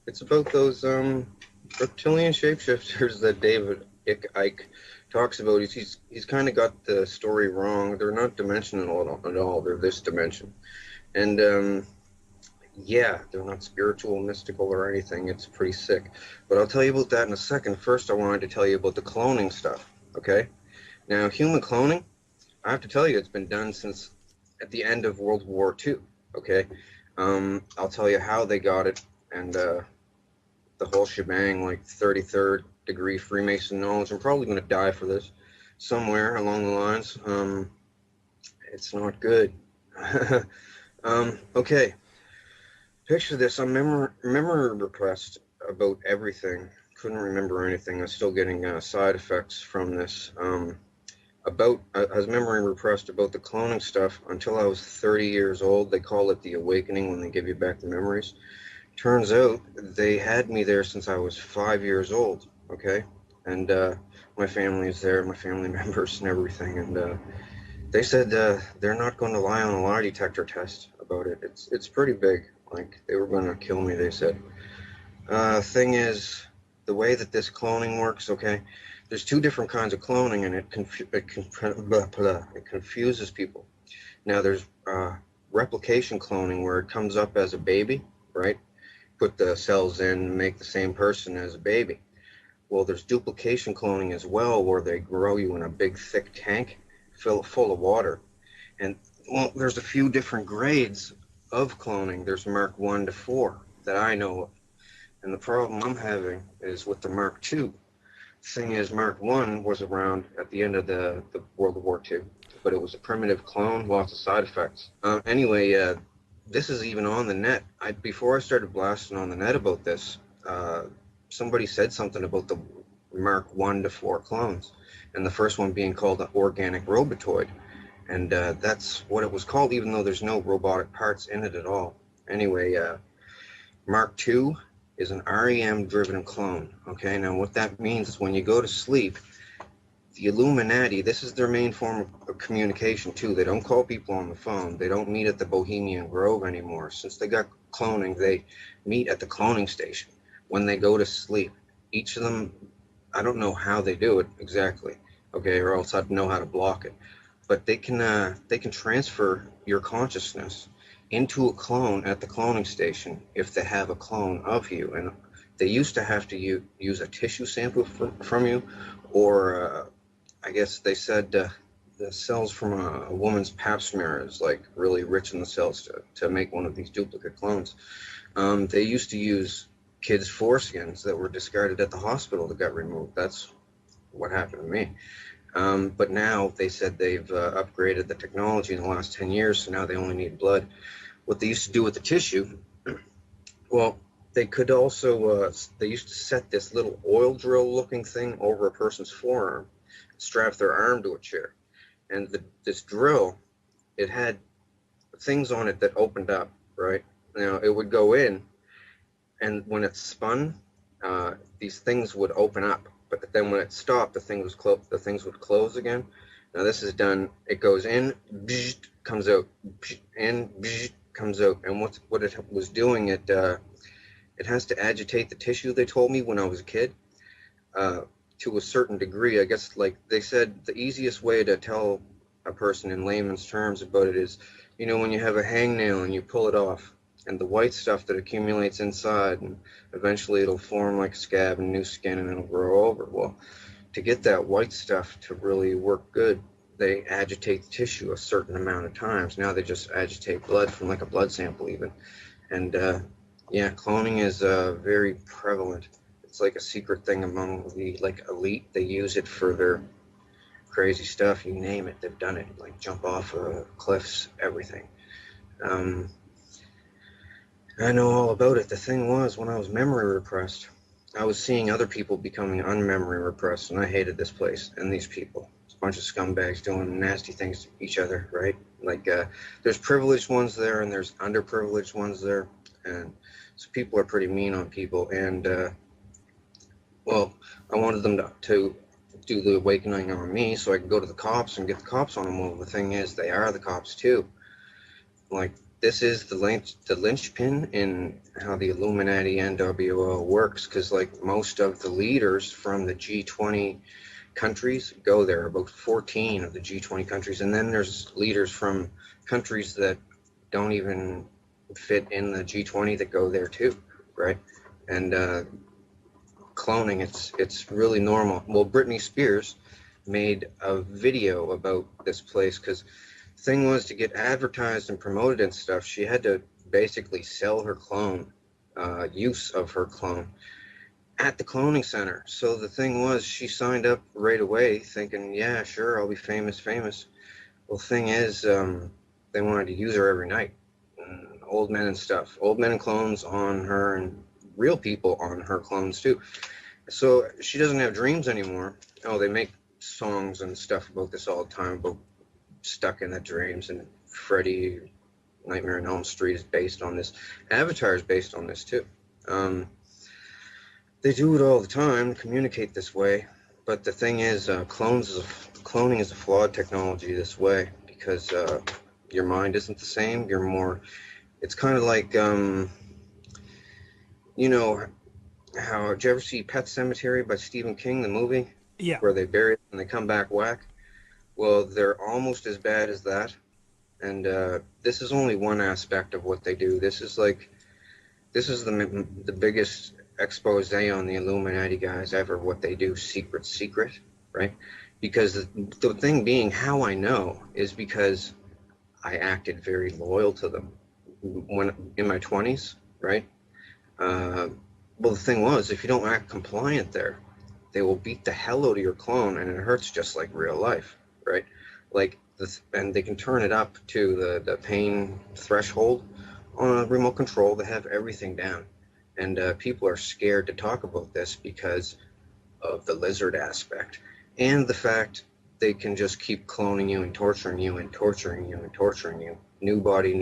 It's about those reptilian shapeshifters that David Icke talks about. He's kind of got the story wrong. They're not dimensional at all. They're this dimension, and yeah, they're not spiritual, mystical, or anything. It's pretty sick. But I'll tell you about that in a second. First, I wanted to tell you about the cloning stuff. Okay, now human cloning. I have to tell you, it's been done since at the end of World War II. Okay, I'll tell you how they got it and the whole shebang, like 33rd degree Freemason knowledge. I'm probably going to die for this somewhere along the lines. It's not good. Okay, picture this. I'm memory repressed about everything. Couldn't remember anything. I'm still getting side effects from this. I was memory repressed about the cloning stuff until I was 30 years old. They call it the awakening when they give you back the memories. Turns out they had me there since I was 5 years old, okay? And my family is there, my family members and everything. And they said they're not going to lie on a lie detector test about it. It's pretty big. Like, they were going to kill me, they said. Thing is, the way that this cloning works, okay? There's two different kinds of cloning, and it confuses people. Now, there's replication cloning, where it comes up as a baby, right? Put the cells in, make the same person as a baby. Well, there's duplication cloning as well, where they grow you in a big, thick tank full of water. And well, there's a few different grades of cloning. There's Mark 1 to 4 that I know of. And the problem I'm having is with the Mark 2. Thing is, Mark 1 was around at the end of the World War II, but it was a primitive clone, lots of side effects. Anyway, this is even on the net. Before I started blasting on the net about this, somebody said something about the Mark 1 to 4 clones, and the first one being called an organic robotoid. And that's what it was called, even though there's no robotic parts in it at all. Anyway, Mark 2 is an REM-driven clone. Okay, now what that means is when you go to sleep, the Illuminati, this is their main form of communication too. They don't call people on the phone. They don't meet at the Bohemian Grove anymore. Since they got cloning, they meet at the cloning station when they go to sleep. Each of them, I don't know how they do it exactly, okay, or else I'd know how to block it. But they can transfer your consciousness into a clone at the cloning station if they have a clone of you. And they used to have to use a tissue sample from you, or I guess they said the cells from a woman's pap smear is like really rich in the cells to make one of these duplicate clones. They used to use kids' foreskins that were discarded at the hospital that got removed. That's what happened to me. But now they said they've upgraded the technology in the last 10 years, so now they only need blood. What they used to do with the tissue, well, they could also, they used to set this little oil drill looking thing over a person's forearm, strap their arm to a chair. And this drill, it had things on it that opened up, right? Now, it would go in, and when it spun, these things would open up. But then when it stopped, the things would close again. Now this is done, it goes in, comes out, in, comes out. And what it was doing, it has to agitate the tissue, they told me when I was a kid, to a certain degree. I guess, like they said, the easiest way to tell a person in layman's terms about it is, you know, when you have a hangnail and you pull it off, and the white stuff that accumulates inside, and eventually it'll form like a scab and new skin, and it'll grow over. Well, to get that white stuff to really work good, they agitate the tissue a certain amount of times. Now they just agitate blood from like a blood sample even. And yeah, cloning is very prevalent. It's like a secret thing among the like elite. They use it for their crazy stuff. You name it, they've done it. Like jump off cliffs, everything. I know all about it. The thing was, when I was memory repressed, I was seeing other people becoming unmemory repressed, and I hated this place and these people. It's a bunch of scumbags doing nasty things to each other, right? Like, there's privileged ones there, and there's underprivileged ones there, and so people are pretty mean on people. And well, I wanted them to do the awakening on me, so I could go to the cops and get the cops on them. Well, the thing is, they are the cops too. Like, this is the linchpin in how the Illuminati NWO works, because like most of the leaders from the G20 countries go there, about 14 of the G20 countries, and then there's leaders from countries that don't even fit in the G20 that go there too, right? And cloning, it's really normal. Well, Britney Spears made a video about this place, because the thing was, to get advertised and promoted and stuff, she had to basically sell her clone, use of her clone at the cloning center. So the thing was, she signed up right away thinking, yeah, sure, I'll be famous. Well, the thing is, they wanted to use her every night. Old men and stuff, old men and clones on her, and real people on her clones too. So she doesn't have dreams anymore. Oh, they make songs and stuff about this all the time, about stuck in the dreams, and Freddy, Nightmare on Elm Street is based on this. Avatar is based on this too. They do it all the time, communicate this way. But the thing is, cloning is a flawed technology this way, because your mind isn't the same. You're more. It's kind of like, you know, how, did you ever see Pet Sematary by Stephen King, the movie? Yeah. Where they bury it and they come back whack? Well, they're almost as bad as that. And this is only one aspect of what they do. This is the biggest expose on the Illuminati guys ever, what they do secret, right? Because the thing being, how I know is because I acted very loyal to them when in my 20s, right? Well, the thing was, if you don't act compliant there, they will beat the hell out of your clone, and it hurts just like real life, right? Like this, and they can turn it up to the pain threshold on a remote control. They have everything down, and people are scared to talk about this because of the lizard aspect and the fact they can just keep cloning you and torturing you and torturing you and torturing you. New body,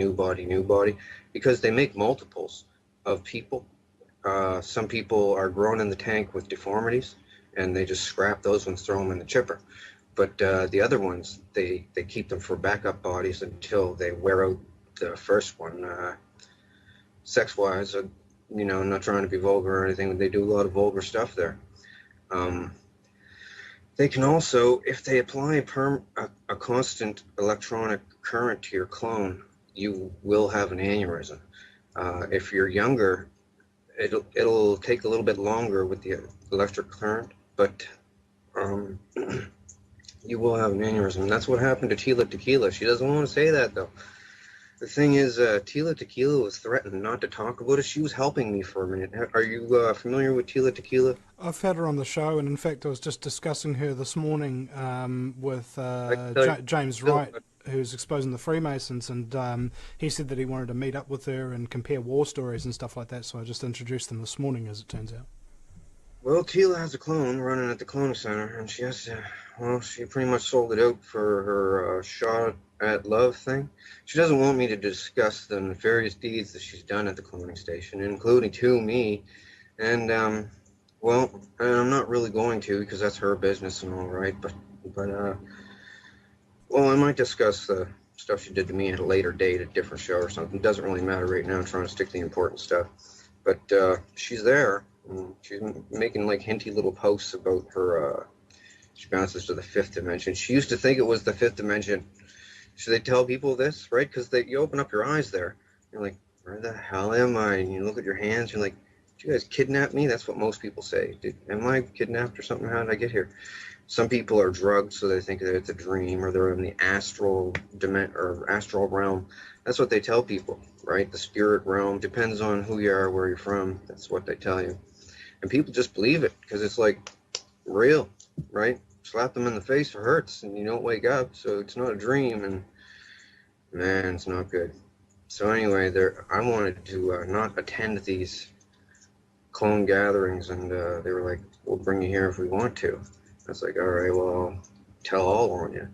because they make multiples of people. Some people are grown in the tank with deformities, and they just scrap those ones, throw them in the chipper. But the other ones, they keep them for backup bodies until they wear out the first one. Sex-wise, you know, I'm not trying to be vulgar or anything, but they do a lot of vulgar stuff there. They can also, if they apply a constant electronic current to your clone, you will have an aneurysm. If you're younger, it'll take a little bit longer with the electric current, but you will have an aneurysm. And that's what happened to Tila Tequila. She doesn't want to say that, though. The thing is, Tila Tequila was threatened not to talk about it. She was helping me for a minute. Are you familiar with Tila Tequila? I've had her on the show, and in fact, I was just discussing her this morning with James Wright, who's exposing the Freemasons, and he said that he wanted to meet up with her and compare war stories and stuff like that, so I just introduced them this morning, as it turns out. Well, Tila has a clone running at the cloning center, and she has to, well, she pretty much sold it out for her shot at love thing. She doesn't want me to discuss the nefarious deeds that she's done at the cloning station, including to me, and well, I'm not really going to, because that's her business and all right, but well, I might discuss the stuff she did to me at a later date, a different show or something. It doesn't really matter right now. I'm trying to stick to the important stuff. But she's there. And she's making like hinty little posts about her, she bounces to the fifth dimension. She used to think it was the fifth dimension. Should they tell people this, right? Because you open up your eyes there. You're like, where the hell am I? And you look at your hands, you're like, did you guys kidnap me? That's what most people say. Am I kidnapped or something? How did I get here? Some people are drugged, so they think that it's a dream, or they're in the astral realm. That's what they tell people, right? The spirit realm depends on who you are, where you're from. That's what they tell you, and people just believe it because it's like real, right? Slap them in the face, it hurts, and you don't wake up, so it's not a dream, and man, it's not good. So anyway, I wanted to not attend these clone gatherings, and they were like, "We'll bring you here if we want to." I was like, all right, well, I'll tell all on you.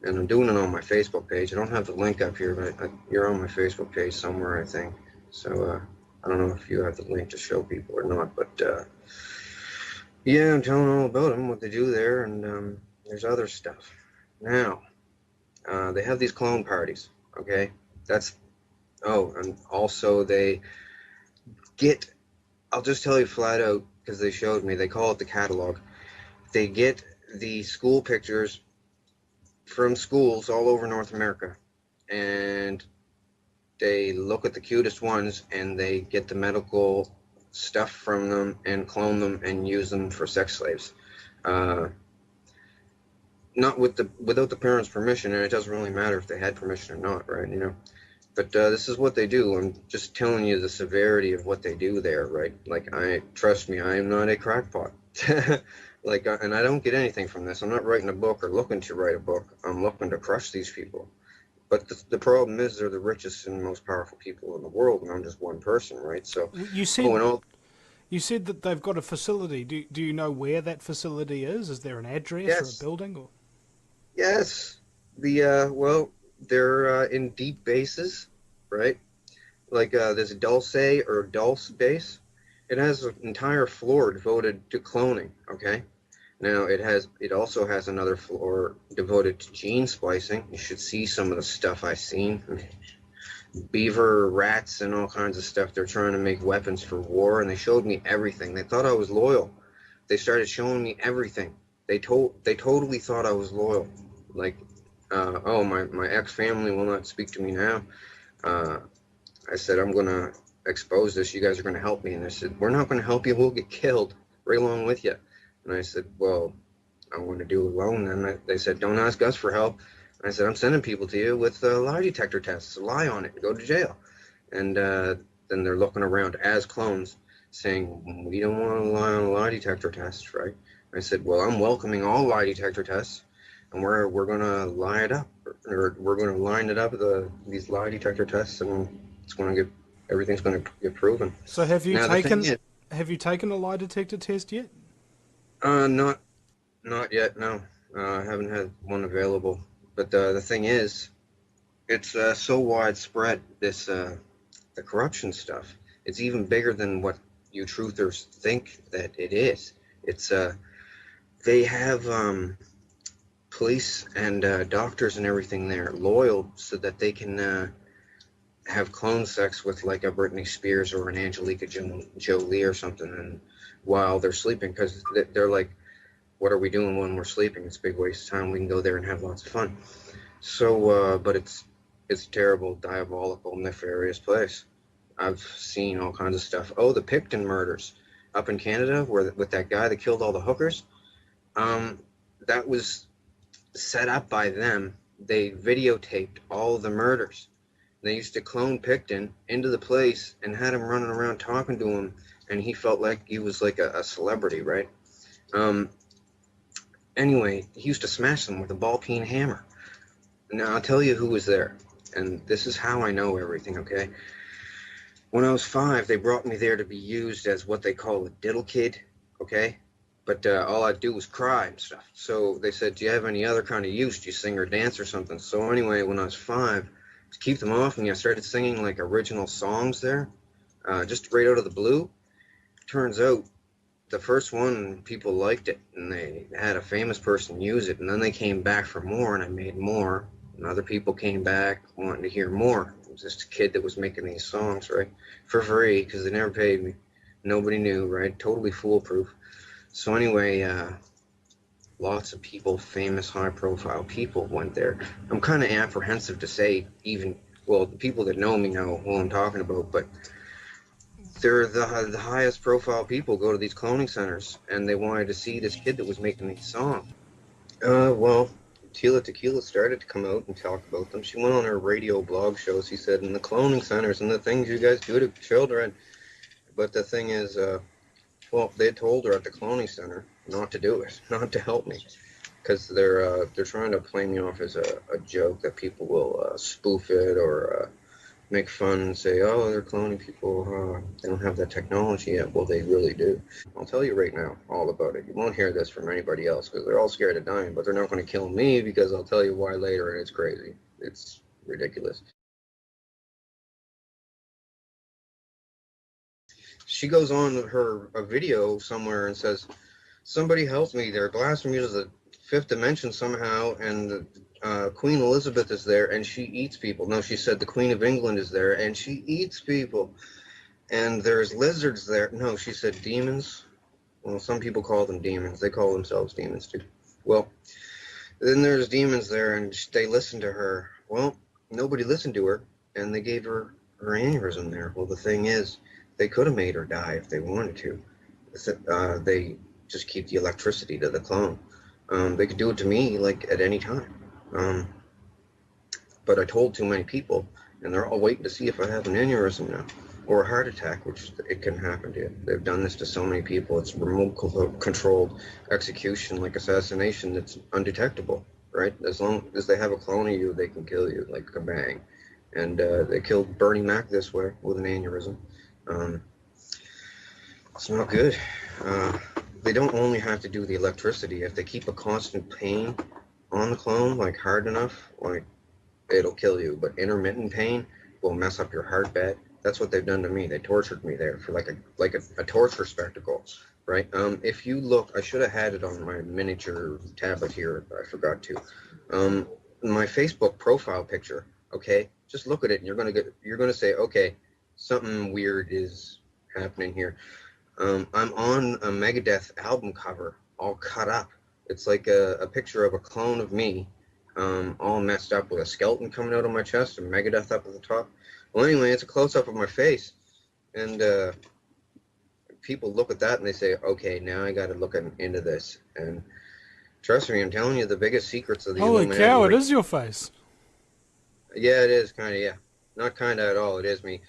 And I'm doing it on my Facebook page. I don't have the link up here, but you're on my Facebook page somewhere, I think. So I don't know if you have the link to show people or not, but yeah, I'm telling all about them, what they do there, and there's other stuff. Now, they have these clone parties, okay? That's Oh, and also they get, I'll just tell you flat out, because they showed me, they call it the catalog. They get the school pictures from schools all over North America, and they look at the cutest ones and they get the medical stuff from them and clone them and use them for sex slaves. Uh, not without the parents' permission, and it doesn't really matter if they had permission or not, right? But this is what they do. I'm just telling you the severity of what they do there, right? Like, trust me, I am not a crackpot. Like, and I don't get anything from this. I'm not writing a book or looking to write a book. I'm looking to crush these people. But the problem is they're the richest and most powerful people in the world, and I'm just one person, right? So, You oh, said and all, you said that they've got a facility. Do you know where that facility is? Is there an address or a yes, building? Or yes. Well, they're in deep bases, right? Like this Dulce base. It has an entire floor devoted to cloning. Okay. Now it also has another floor devoted to gene splicing. You should see some of the stuff I've seen. Beaver, rats, and all kinds of stuff. They're trying to make weapons for war, and they showed me everything. They thought I was loyal. They started showing me everything. They totally thought I was loyal. Like, oh, my ex family will not speak to me now. Uh, I said, I'm gonna expose this. You guys are gonna help me. And they said, we're not gonna help you. We'll get killed right along with you. And I said, well, I'm gonna do it alone. And they said, don't ask us for help. And I said, I'm sending people to you with lie detector tests. Lie on it and go to jail. And then they're looking around as clones, saying, we don't want to lie on a lie detector test, right? I said, well, I'm welcoming all lie detector tests, and we're gonna lie it up, or we're gonna line it up these lie detector tests, and it's gonna get everything's gonna get proven. so Now the thing is, have you taken a lie detector test yet? not yet. No, I haven't had one available. But the thing is, it's so widespread. The corruption stuff. It's even bigger than what you truthers think that it is. It's they have police and doctors and everything there loyal so that they can have clone sex with like a Britney Spears or an Angelica Jolie or something, and while they're sleeping, because they're like, what are we doing when we're sleeping? It's a big waste of time. We can go there and have lots of fun. So, but it's a terrible, diabolical, nefarious place. I've seen all kinds of stuff. Oh, the Picton murders up in Canada, where with that guy that killed all the hookers. Um, that was set up by them. They videotaped all of the murders. They used to clone Picton into the place and had him running around talking to him, and he felt like he was like a celebrity, right? Um, anyway, he used to smash them with a ball peen hammer. Now I'll tell you who was there, and this is how I know everything. Okay, when I was 5, they brought me there to be used as what they call a diddle kid, okay? But all I'd do was cry and stuff. So they said, do you have any other kind of use? Do you sing or dance or something? So anyway, when I was 5, to keep them off me, I started singing like original songs there, just right out of the blue. Turns out the first one, people liked it, and they had a famous person use it, and then they came back for more, and I made more, and other people came back wanting to hear more. It was just a kid that was making these songs, right, for free, because they never paid me. Nobody knew, right? Totally foolproof. So anyway, lots of people, famous, high-profile people went there. I'm kind of apprehensive to say even, well, the people that know me know who I'm talking about, but they're the highest profile people go to these cloning centers, and they wanted to see this kid that was making these songs. Well, Tila Tequila started to come out and talk about them. She went on her radio blog show. She said, in the cloning centers and the things you guys do to children. But the thing is, well, they told her at the cloning center not to do it, not to help me, because they're trying to play me off as a joke that people will spoof it or make fun and say, oh, they're cloning people. They don't have that technology yet. Well, they really do. I'll tell you right now all about it. You won't hear this from anybody else because they're all scared of dying, but they're not going to kill me because I'll tell you why later, and it's crazy. It's ridiculous. She goes on her a video somewhere and says, somebody help me. They're blasting me to the fifth dimension somehow, and Queen Elizabeth is there and she eats people. No, she said the Queen of England is there and she eats people. And there's lizards there. No, she said demons. Well, some people call them demons. They call themselves demons too. Well, then there's demons there and they listen to her. Well, nobody listened to her and they gave her aneurysm there. Well, the thing is, they could have made her die if they wanted to. They just keep the electricity to the clone. They could do it to me like at any time. Um, but I told too many people, and they're all waiting to see if I have an aneurysm now or a heart attack, which it can happen to. They've done this to so many people. It's remote controlled execution, like assassination, that's undetectable, right? As long as they have a clone of you, they can kill you like a bang. And they killed Bernie Mac this way with an aneurysm. It's not good. They don't only have to do the electricity. If they keep a constant pain on the clone, like hard enough, like it'll kill you. But intermittent pain will mess up your heart bed. That's what they've done to me. They tortured me there for like a torture spectacle, right? If you look, I should have had it on my miniature tablet here, but I forgot to. My Facebook profile picture, okay? Just look at it, and you're gonna say, okay, something weird is happening here. I'm on a Megadeth album cover, all cut up. It's like a picture of a clone of me, all messed up with a skeleton coming out of my chest and Megadeth up at the top. Well, anyway, it's a close-up of my face, and people look at that and they say, okay, now I got to look into this. And trust me, I'm telling you the biggest secrets of the Holy Illuminati. cow, it is your face. Yeah, it is, kind of, yeah. Not kind of at all, it is me.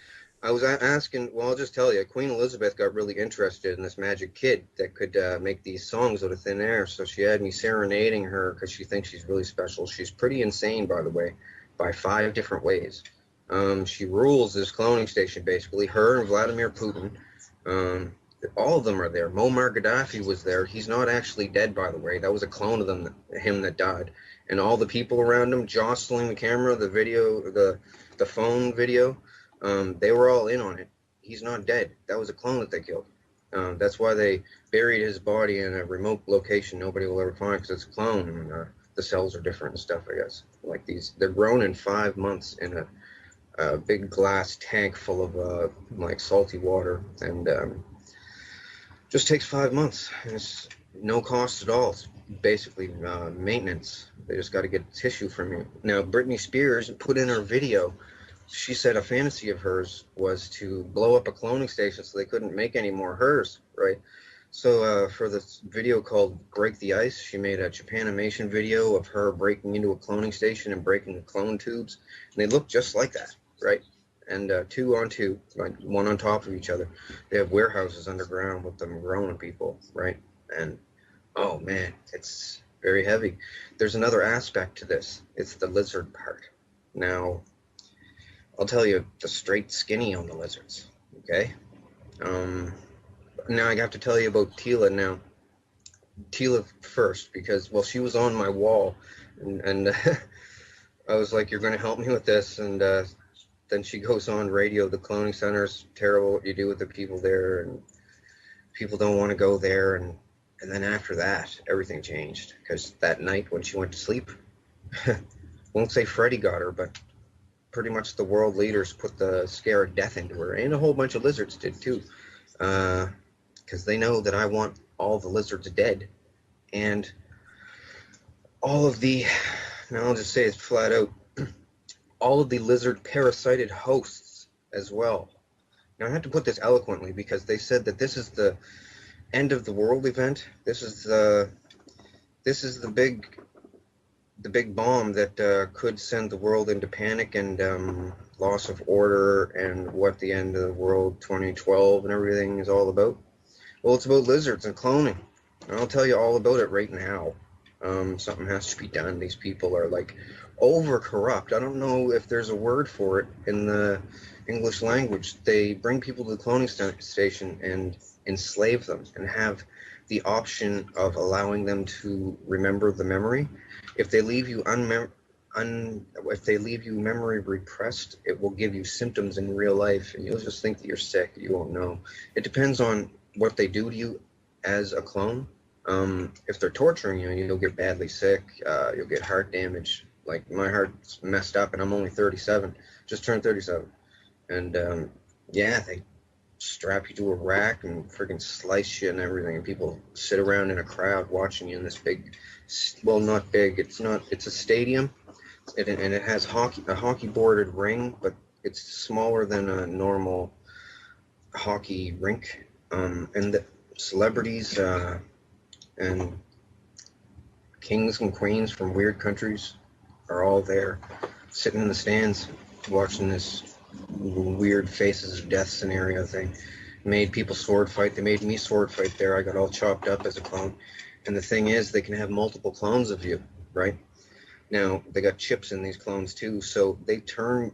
I was asking, well, I'll just tell you, Queen Elizabeth got really interested in this magic kid that could make these songs out of thin air. So she had me serenading her because she thinks she's really special. She's pretty insane, by the way, by 5 different ways. She rules this cloning station, basically. Her and Vladimir Putin. All of them are there. Muammar Gaddafi was there. He's not actually dead, by the way. That was a clone of him that died. And all the people around him jostling the camera, the video, the phone video. They were all in on it. He's not dead. That was a clone that they killed. That's why they buried his body in a remote location nobody will ever find, because it's a clone, and the cells are different and stuff, I guess. Like they're grown in 5 months in a big glass tank full of like salty water, and just takes 5 months. And it's no cost at all. It's basically maintenance. They just got to get tissue from you. Now, Britney Spears put in her video. She said a fantasy of hers was to blow up a cloning station so they couldn't make any more hers, right? So for this video called Break the Ice, she made a Japanimation video of her breaking into a cloning station and breaking the clone tubes. And they look just like that, right? And 2 on 2, like one on top of each other. They have warehouses underground with them growing people, right? And, oh man, it's very heavy. There's another aspect to this. It's the lizard part. Now, I'll tell you the straight skinny on the lizards, okay? Now I have to tell you about Tila now. Tila first, because, well, she was on my wall, and I was like, you're going to help me with this, and then she goes on radio, the cloning center's terrible what you do with the people there, and people don't want to go there, and then after that, everything changed, because that night when she went to sleep, won't say Freddy got her, but pretty much the world leaders put the scare of death into her, and a whole bunch of lizards did too, because they know that I want all the lizards dead, and all of the, now I'll just say it flat out, all of the lizard parasited hosts as well. Now I have to put this eloquently, because they said that this is the end of the world event. This is the big bomb that could send the world into panic and loss of order, and what the end of the world 2012 and everything is all about. Well, it's about lizards and cloning. And I'll tell you all about it right now. Something has to be done. These people are like over corrupt. I don't know if there's a word for it in the English language. They bring people to the cloning station and enslave them and have the option of allowing them to remember the memory. If they leave you if they leave you memory repressed, it will give you symptoms in real life, and you'll just think that you're sick. You won't know. It depends on what they do to you as a clone. If they're torturing you, you'll get badly sick. You'll get heart damage, Like my heart's messed up, and I'm only 37, just turned 37, and yeah, they strap you to a rack and freaking slice you and everything, and people sit around in a crowd watching you in this big, well, not big, it's not, it's a stadium, and it has a hockey boarded ring, but it's smaller than a normal hockey rink, and the celebrities and kings and queens from weird countries are all there, sitting in the stands, watching this weird faces of death scenario thing. Made people sword fight. They made me sword fight there. I got all chopped up as a clone. And the thing is, they can have multiple clones of you, right? Now, they got chips in these clones too, so they turn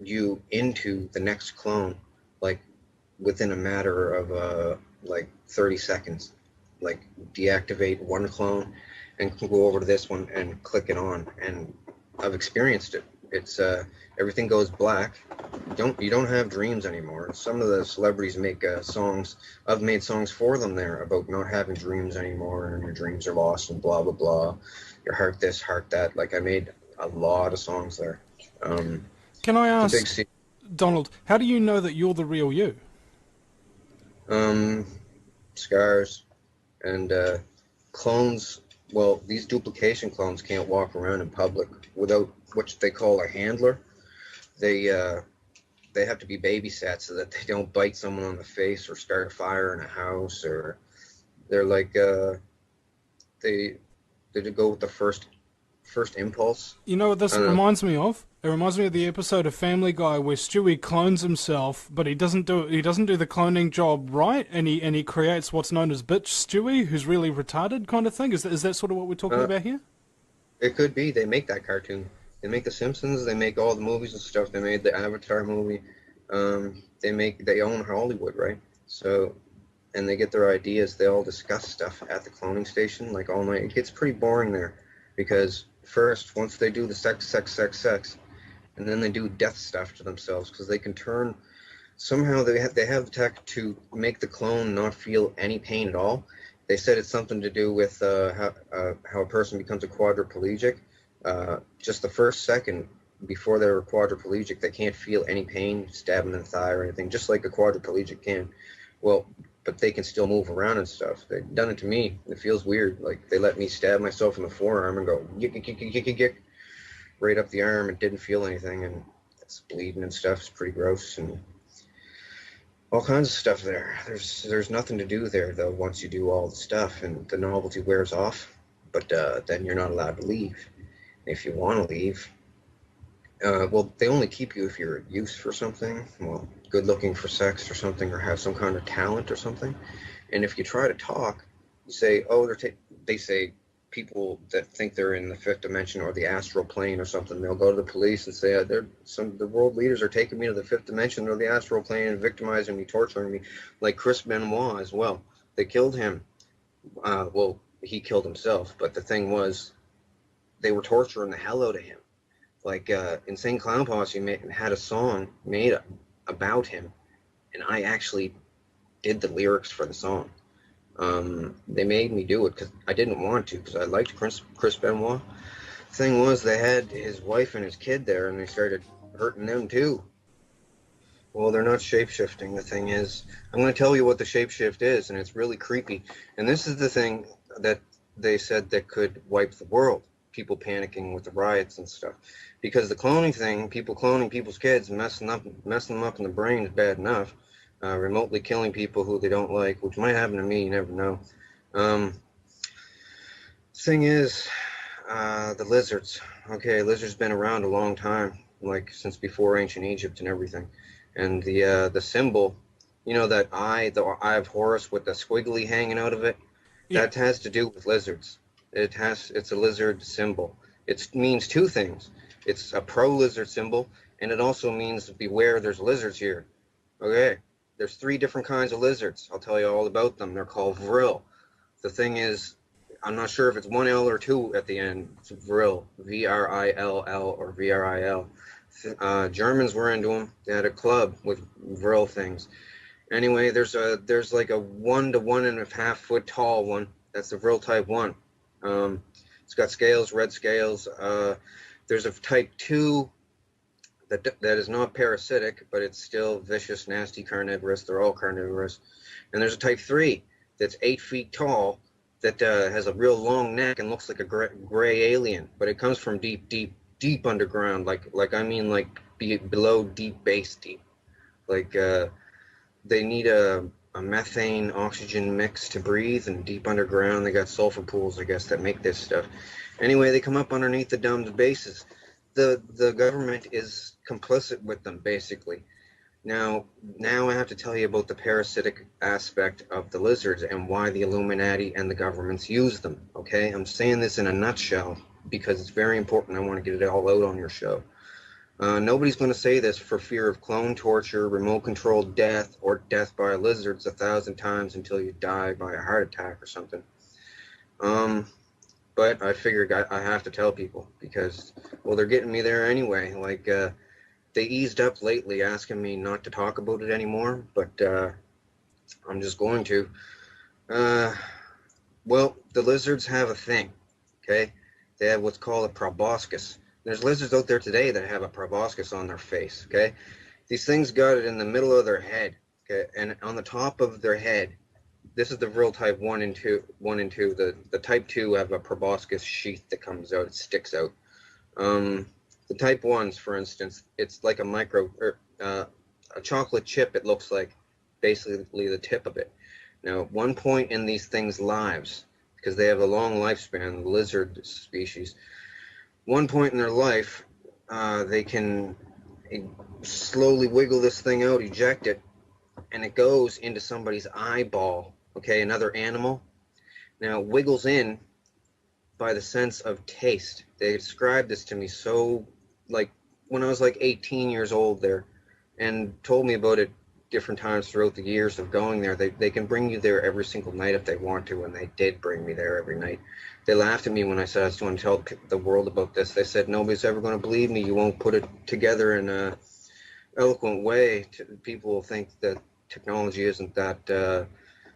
you into the next clone, like within a matter of like 30 seconds. Like deactivate one clone and go over to this one and click it on. And I've experienced it. It's everything goes black. You don't have dreams anymore. Some of the celebrities make songs. I've made songs for them there about not having dreams anymore, and your dreams are lost, and blah blah blah. Your heart this, heart that. Like I made a lot of songs there. Can I It's a big ask, secret. Donald, how do you know that you're the real you? Um, Scars and clones. Well, these duplication clones can't walk around in public without what they call a handler. They they have to be babysat so that they don't bite someone on the face or start a fire in a house, or they're like they they go with the first impulse. You know what I this don't know. reminds me of? It reminds me of the episode of Family Guy where Stewie clones himself, but he doesn't do the cloning job right, and he creates what's known as bitch Stewie, who's really retarded kind of thing. Is that sort of what we're talking Uh, about here? it could be they make that cartoon. They make The Simpsons. They make all the movies and stuff. They made the Avatar movie. They own Hollywood, right? So and they get their ideas. They all discuss stuff at the cloning station like all night. It gets pretty boring there because first, once they do the sex, and then they do death stuff to themselves because they can turn. Somehow they have the tech to make the clone not feel any pain at all. They said it's something to do with how a person becomes a quadriplegic. Just the first second before they're quadriplegic, they can't feel any pain, stabbing in the thigh or anything, just like a quadriplegic can. Well, but they can still move around and stuff. They've done it to me. It feels weird. Like they let me stab myself in the forearm and go yick, yick, yick, yick, yick, yick, right up the arm and didn't feel anything, and it's bleeding and stuff. It's pretty gross and all kinds of stuff there. There's nothing to do there though once you do all the stuff and the novelty wears off. But then you're not allowed to leave. If you want to leave, well, they only keep you if you're used for something. Well, good looking for sex or something, or have some kind of talent or something. And if you try to talk, you say, oh, they say people that think they're in the fifth dimension or the astral plane or something. They'll go to the police and say, the world leaders are taking me to the fifth dimension or the astral plane and victimizing me, torturing me, like Chris Benoit as well. They killed him. Well, he killed himself, but the thing was, they were torturing the hell out of him. Like Insane Clown Posse had a song made about him, and I actually did the lyrics for the song. They made me do it because I didn't want to because I liked Chris Benoit. Thing was, they had his wife and his kid there, and they started hurting them too. Well, they're not shapeshifting. The thing is, I'm going to tell you what the shapeshift is, and it's really creepy. And this is the thing that they said that could wipe the world. People panicking with the riots and stuff, because the cloning thing, people cloning people's kids, messing them up in the brain is bad enough. Remotely killing people who they don't like, which might happen to me, you never know. Thing is, the lizards. Okay, lizards been around a long time, like since before ancient Egypt and everything. And the symbol, that the eye of Horus with the squiggly hanging out of it, Yeah. that has to do with lizards. It's a lizard symbol. It means two things. It's a pro-lizard symbol, and it also means beware, there's lizards here. Okay, there's three different kinds of lizards. I'll tell you all about them. They're called vril. The thing is, I'm not sure if it's one L or two at the end. It's vril, VRILL or VRIL. Germans were into them. They had a club with vril things. Anyway, there's like a 1 to 1.5 foot tall one. That's the vril type 1. It's got scales, red scales. There's a type 2 that is not parasitic, but it's still vicious, nasty, carnivorous. They're all carnivorous. And there's a type 3 that's 8 feet tall that has a real long neck and looks like a gray alien, but it comes from deep underground. Like below deep base deep. Like they need a methane oxygen mix to breathe, and deep underground they got sulfur pools, I guess, that make this stuff. Anyway, they come up underneath the domed bases. The government is complicit with them, basically. Now I have to tell you about the parasitic aspect of the lizards and why the Illuminati and the governments use them. Okay, I'm saying this in a nutshell because it's very important. I want to get it all out on your show. Nobody's going to say this for fear of clone torture, remote-controlled death, or death by lizards 1,000 times until you die by a heart attack or something. But I figured I have to tell people because, well, they're getting me there anyway. Like, they eased up lately, asking me not to talk about it anymore, but I'm just going to. Well, the lizards have a thing, okay? They have what's called a proboscis. There's lizards out there today that have a proboscis on their face, okay? These things got it in the middle of their head, okay? And on the top of their head, this is the real type 1 and 2. The type 2 have a proboscis sheath that comes out, it sticks out. The type 1s, for instance, it's like a chocolate chip, it looks like, basically the tip of it. Now, at one point in these things' lives, because they have a long lifespan, the lizard species, one point in their life, they can slowly wiggle this thing out, eject it, and it goes into somebody's eyeball, okay, another animal. Now, it wiggles in by the sense of taste. They described this to me so, like, when I was like 18 years old there, and told me about it different times throughout the years of going there. They can bring you there every single night if they want to, and they did bring me there every night. They laughed at me when I said I was going to tell the world about this. They said, nobody's ever going to believe me. You won't put it together in a eloquent way. People will think that technology isn't that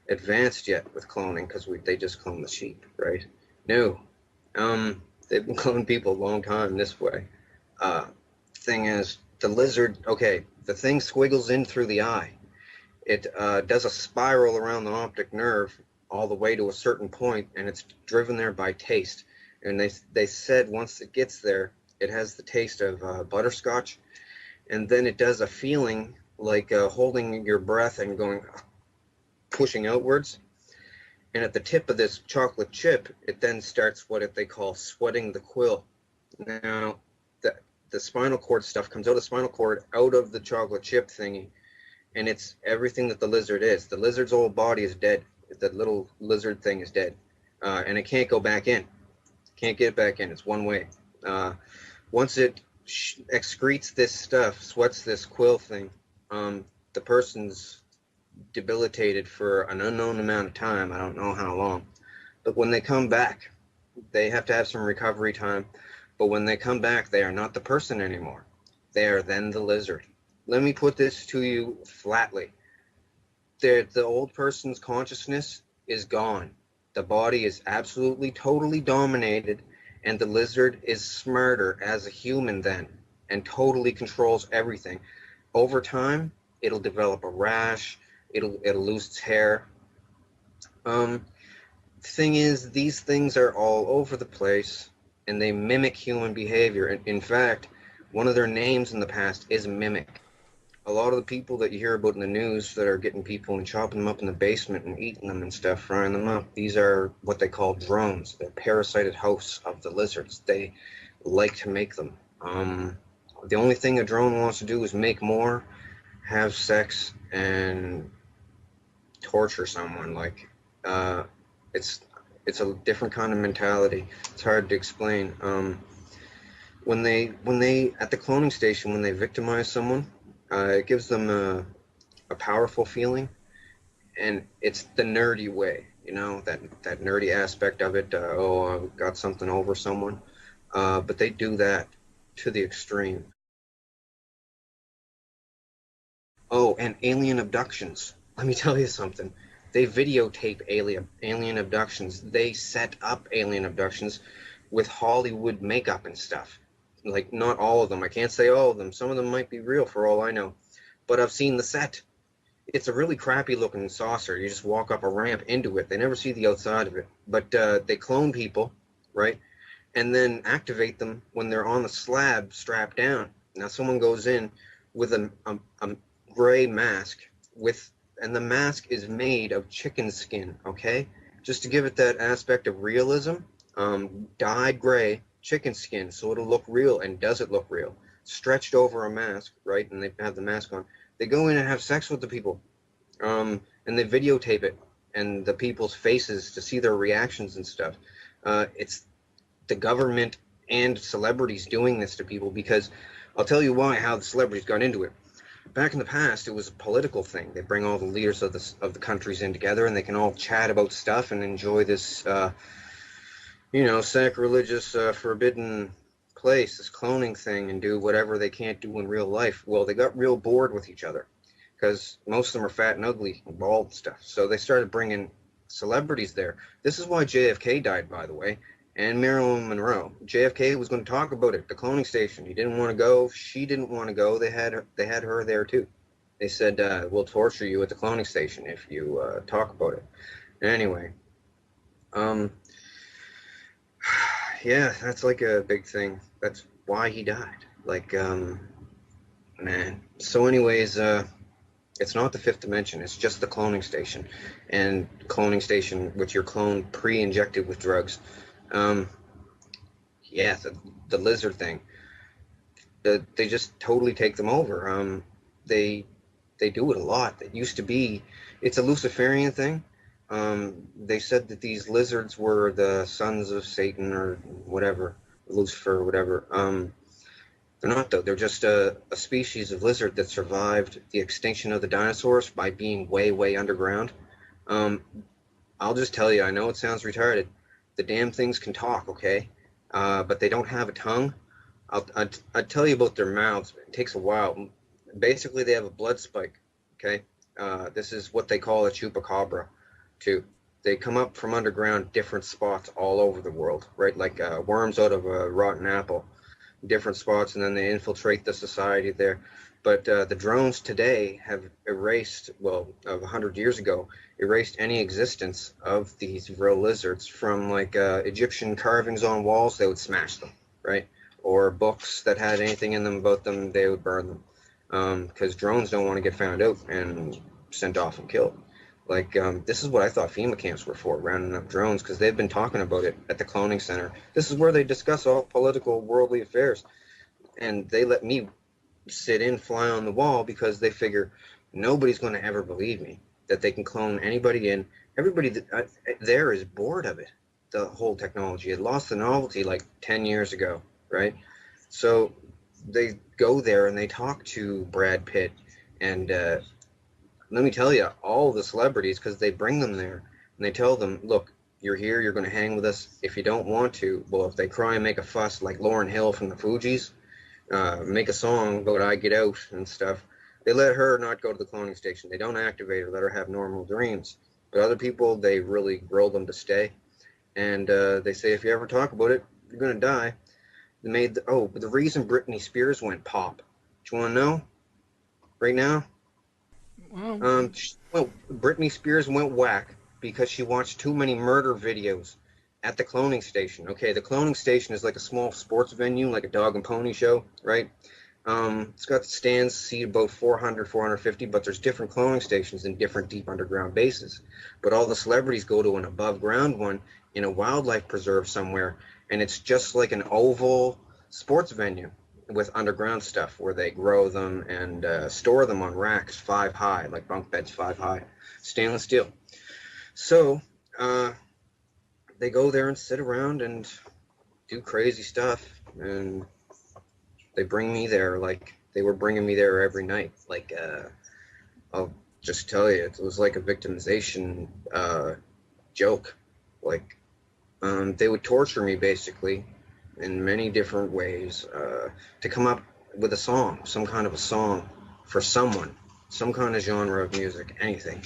advanced yet with cloning because they just clone the sheep, right? No. They've been cloning people a long time this way. Thing is, the lizard, okay, the thing squiggles in through the eye. It does a spiral around the optic nerve all the way to a certain point, and it's driven there by taste. And they said once it gets there, it has the taste of butterscotch, and then it does a feeling like holding your breath and pushing outwards. And at the tip of this chocolate chip, it then starts what they call sweating the quill. Now, the spinal cord stuff comes out of the spinal cord, out of the chocolate chip thingy, and it's everything that the lizard is. The lizard's whole body is dead. The little lizard thing is dead, and it can't go back in. Can't get back in. It's one way. Once it excretes this stuff, sweats this quill thing, the person's debilitated for an unknown amount of time. I don't know how long. But when they come back, they have to have some recovery time. But when they come back, they are not the person anymore. They are then the lizard. Let me put this to you flatly. The old person's consciousness is gone. The body is absolutely, totally dominated, and the lizard is smarter as a human then, and totally controls everything. Over time, it'll develop a rash. It'll lose its hair. Thing is, these things are all over the place, and they mimic human behavior. In fact, one of their names in the past is Mimic. A lot of the people that you hear about in the news that are getting people and chopping them up in the basement and eating them and stuff, frying them up, these are what they call drones. They're parasited hosts of the lizards. They like to make them. The only thing a drone wants to do is make more, have sex, and torture someone. Like, it's a different kind of mentality. It's hard to explain. When they at the cloning station, when they victimize someone, it gives them a powerful feeling, and it's the nerdy way, that nerdy aspect of it. I've got something over someone, but they do that to the extreme. Oh, and alien abductions. Let me tell you something. They videotape alien abductions. They set up alien abductions with Hollywood makeup and stuff. like not all of them. I can't say all of them. Some of them might be real for all I know. But I've seen the set. It's a really crappy looking saucer. You just walk up a ramp into it. They never see the outside of it. But they clone people, right? And then activate them when they're on the slab strapped down. Now someone goes in with a gray mask and the mask is made of chicken skin, okay? Just to give it that aspect of realism, dyed gray chicken skin, so it'll look real. And does it look real? Stretched over a mask, right? And they have the mask on. They go in and have sex with the people, and they videotape it and the people's faces to see their reactions and stuff. It's the government and celebrities doing this to people, because I'll tell you how the celebrities got into it. Back in the past, it was a political thing. They bring all the leaders of the countries in together, and they can all chat about stuff and enjoy this, sacrilegious, forbidden place, this cloning thing, and do whatever they can't do in real life. Well, they got real bored with each other because most of them are fat and ugly and bald and stuff. So they started bringing celebrities there. This is why JFK died, by the way, and Marilyn Monroe. JFK was going to talk about it, the cloning station. He didn't want to go. She didn't want to go. They had her there too. They said, we'll torture you at the cloning station if you talk about it. Anyway, yeah, that's like a big thing. That's why he died. Like, man. So anyways, it's not the fifth dimension. It's just the cloning station. And cloning station with your clone pre-injected with drugs. Yeah, the lizard thing. They just totally take them over. They do it a lot. It used to be, it's a Luciferian thing. They said that these lizards were the sons of Satan or whatever, Lucifer or whatever. They're not, though. They're just a species of lizard that survived the extinction of the dinosaurs by being way, way underground. I'll just tell you, I know it sounds retarded. The damn things can talk, okay? But they don't have a tongue. I'll tell you about their mouths. It takes a while. Basically, they have a blood spike, okay? This is what they call a chupacabra, too. They come up from underground, different spots all over the world, right? Like worms out of a rotten apple, different spots, and then they infiltrate the society there. But the drones today have erased, well, 100 years ago, erased any existence of these real lizards from, like, Egyptian carvings on walls. They would smash them, right? Or books that had anything in them about them, they would burn them, because drones don't want to get found out and sent off and killed. Like, this is what I thought FEMA camps were for, rounding up drones, because they've been talking about it at the cloning center. This is where they discuss all political, worldly affairs. And they let me sit in, fly on the wall, because they figure nobody's going to ever believe me that they can clone anybody in. Everybody there is bored of it, the whole technology. It lost the novelty like 10 years ago, right? So they go there and they talk to Brad Pitt and let me tell you, all the celebrities, because they bring them there and they tell them, look, you're here, you're going to hang with us. If you don't want to, well, if they cry and make a fuss like Lauryn Hill from the Fugees, make a song about I Get Out and stuff, they let her not go to the cloning station. They don't activate her, let her have normal dreams. But other people, they really grill them to stay. And they say, if you ever talk about it, you're going to die. But the reason Britney Spears went pop, do you want to know right now? Well, Britney Spears went whack because she watched too many murder videos at the cloning station. Okay, the cloning station is like a small sports venue, like a dog and pony show, right? It's got stands, seat about 400, 450, but there's different cloning stations in different deep underground bases. But all the celebrities go to an above ground one in a wildlife preserve somewhere, and it's just like an oval sports venue with underground stuff where they grow them and store them on racks 5 high, like bunk beds 5 high, stainless steel. So they go there and sit around and do crazy stuff, and they bring me there like they were bringing me there every night. Like, I'll just tell you, it was like a victimization joke. Like, they would torture me basically in many different ways to come up with a song, some kind of a song for someone, some kind of genre of music, anything.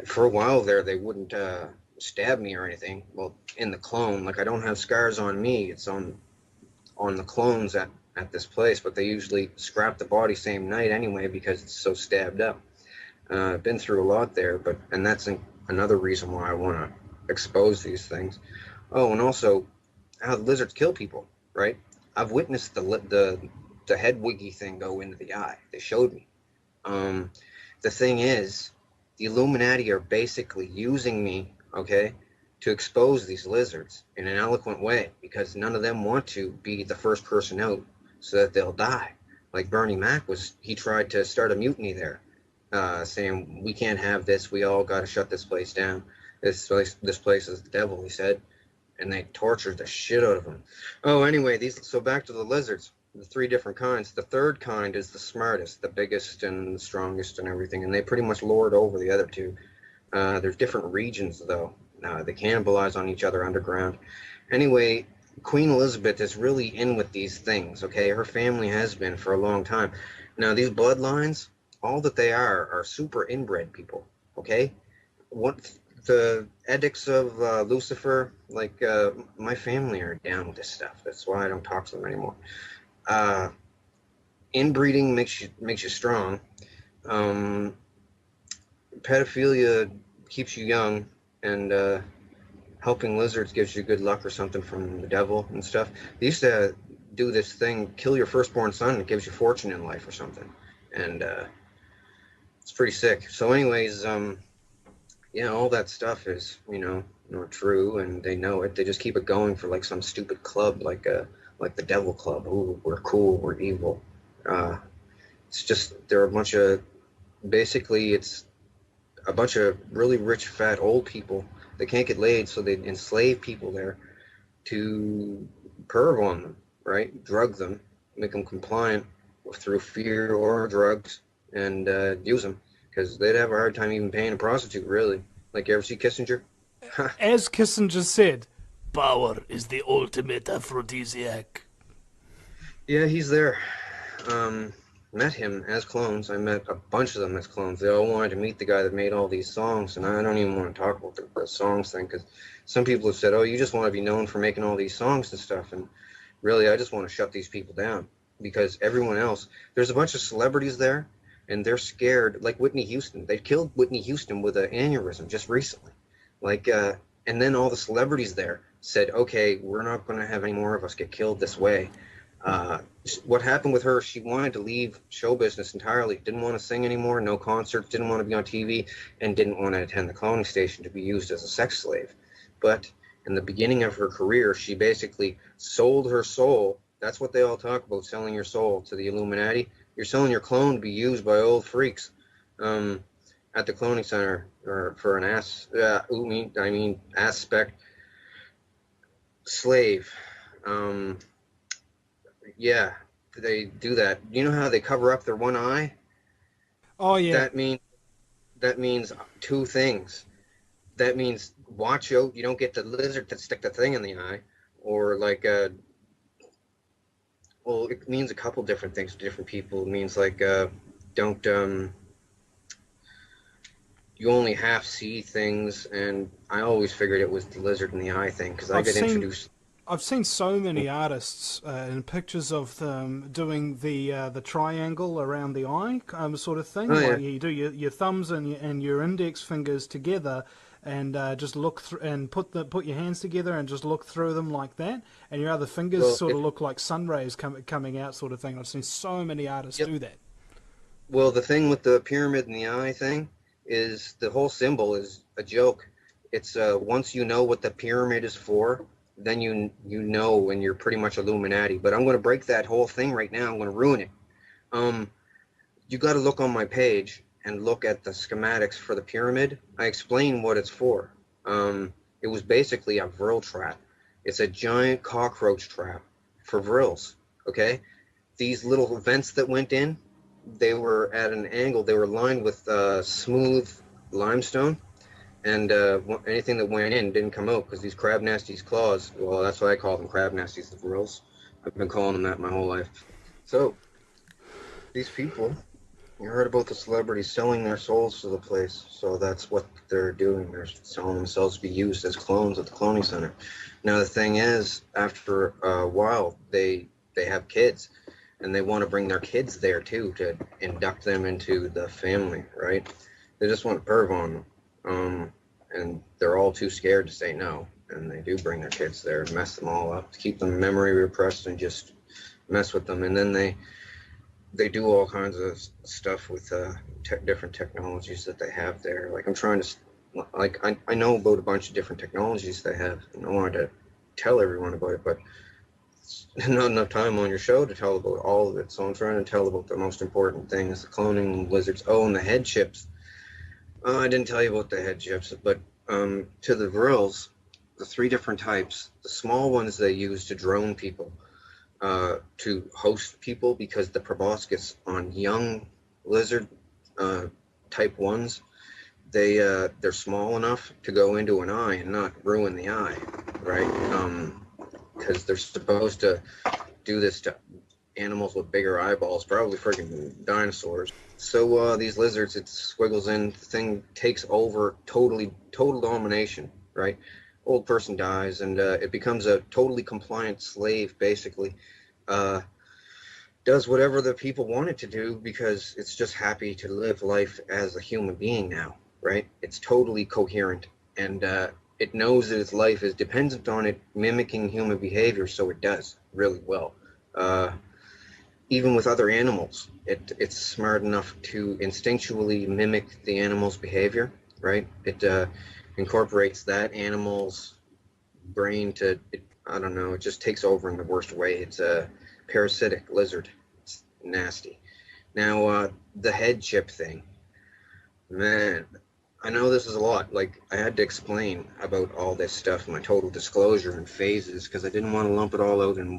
For a while there, they wouldn't stab me or anything. Well, in the clone, like, I don't have scars on me. It's on the clones that at this place, but they usually scrap the body same night anyway because it's so stabbed up. I've been through a lot there, and that's another reason why I want to expose these things. Oh, and also how the lizards kill people, right? I've witnessed the head wiggy thing go into the eye. They showed me. Um, the thing is, the Illuminati are basically using me, okay, to expose these lizards in an eloquent way because none of them want to be the first person out so that they'll die. Like Bernie Mac he tried to start a mutiny there, saying we can't have this. We all got to shut this place down. This place is the devil, he said, and they tortured the shit out of him. Oh, anyway, so back to the lizards. The three different kinds. The third kind is the smartest, the biggest, and the strongest, and everything, and they pretty much lord over the other two. There's different regions, though. They cannibalize on each other underground. Anyway, Queen Elizabeth is really in with these things, okay? Her family has been for a long time. Now, these bloodlines, all that they are super inbred people, okay? What the edicts of Lucifer, like my family are down with this stuff. That's why I don't talk to them anymore. Inbreeding makes you strong. Pedophilia keeps you young, and helping lizards gives you good luck or something from the devil and stuff. They used to do this thing, kill your firstborn son, and it gives you fortune in life or something, and it's pretty sick. So, anyways, yeah, all that stuff is not true, and they know it. They just keep it going for like some stupid club, like the Devil Club. Ooh, we're cool, we're evil. It's just they're a bunch of basically it's a bunch of really rich, fat, old people. They can't get laid, so they enslave people there to perv on them, right? Drug them, make them compliant through fear or drugs, and use them because they'd have a hard time even paying a prostitute, really. Like, you ever see Kissinger? As Kissinger said, power is the ultimate aphrodisiac. Yeah, he's there. Met him as clones. I met a bunch of them as clones. They all wanted to meet the guy that made all these songs, and I don't even want to talk about the songs thing because some people have said, "Oh, you just want to be known for making all these songs and stuff," and really, I just want to shut these people down because everyone else. There's a bunch of celebrities there, and they're scared. Like Whitney Houston, they killed Whitney Houston with an aneurysm just recently. Like, and then all the celebrities there said, "Okay, we're not going to have any more of us get killed this way." What happened with her, she wanted to leave show business entirely, didn't want to sing anymore, no concerts, didn't want to be on TV, and didn't want to attend the cloning station to be used as a sex slave. But in the beginning of her career, she basically sold her soul. That's what they all talk about, selling your soul to the Illuminati. You're selling your clone to be used by old freaks at the cloning center, or for an aspect slave. Yeah, they do that. You know how they cover up their one eye? Oh yeah. That means two things. That means watch out you don't get the lizard to stick the thing in the eye, or like well, it means a couple different things to different people. It means like don't you only half see things, and I always figured it was the lizard in the eye thing because I get introduced. I've seen so many artists in pictures of them doing the triangle around the eye sort of thing. Oh yeah. Like you do your thumbs and your index fingers together, and just look through and put your hands together and just look through them like that, and your other fingers Well, sort of look like sun rays coming out, sort of thing. I've seen so many artists yep. do that. Well, the thing with the pyramid in the eye thing is the whole symbol is a joke. It's once you know what the pyramid is for, then you know when you're pretty much Illuminati. But I'm going to break that whole thing right now. I'm going to ruin it. You got to look on my page and look at the schematics for the pyramid. I explain what it's for. It was basically a vril trap. It's a giant cockroach trap for vrils. Okay, these little vents that went in, they were at an angle. They were lined with smooth limestone, and anything that went in didn't come out because these crab nasties claws, well, that's why I call them crab nasties, the girls. I've been calling them that my whole life. So these people, you heard about the celebrities selling their souls to the place, so that's what they're doing. They're selling themselves to be used as clones at the cloning center. Now the thing is, after a while, they have kids, and they want to bring their kids there too to induct them into the family, right? They just want to perv on them, and they're all too scared to say no, and they do bring their kids there and mess them all up to keep them memory repressed and just mess with them, and then they do all kinds of stuff with different technologies that they have there. Like I'm trying to, like I know about a bunch of different technologies they have, and I wanted to tell everyone about it, but not enough time on your show to tell about all of it. So I'm trying to tell about the most important things: the cloning lizards. Oh, and the head chips. Oh, I didn't tell you about the head chips, but to the grills, the three different types. The small ones they use to drone people, to host people, because the proboscis on young lizard type ones, they're small enough to go into an eye and not ruin the eye, right? Because they're supposed to do this to animals with bigger eyeballs, probably freaking dinosaurs. So these lizards, it squiggles in, the thing takes over, total domination, right? Old person dies, and it becomes a totally compliant slave, basically. Does whatever the people want it to do because it's just happy to live life as a human being now, right? It's totally coherent, and it knows that its life is dependent on it mimicking human behavior, so it does really well. Even with other animals, it's smart enough to instinctually mimic the animal's behavior, right? It incorporates that animal's brain to, I don't know, it just takes over in the worst way. It's a parasitic lizard. It's nasty. Now, the head chip thing, man, I know this is a lot. Like, I had to explain about all this stuff, my total disclosure and phases, because I didn't want to lump it all out in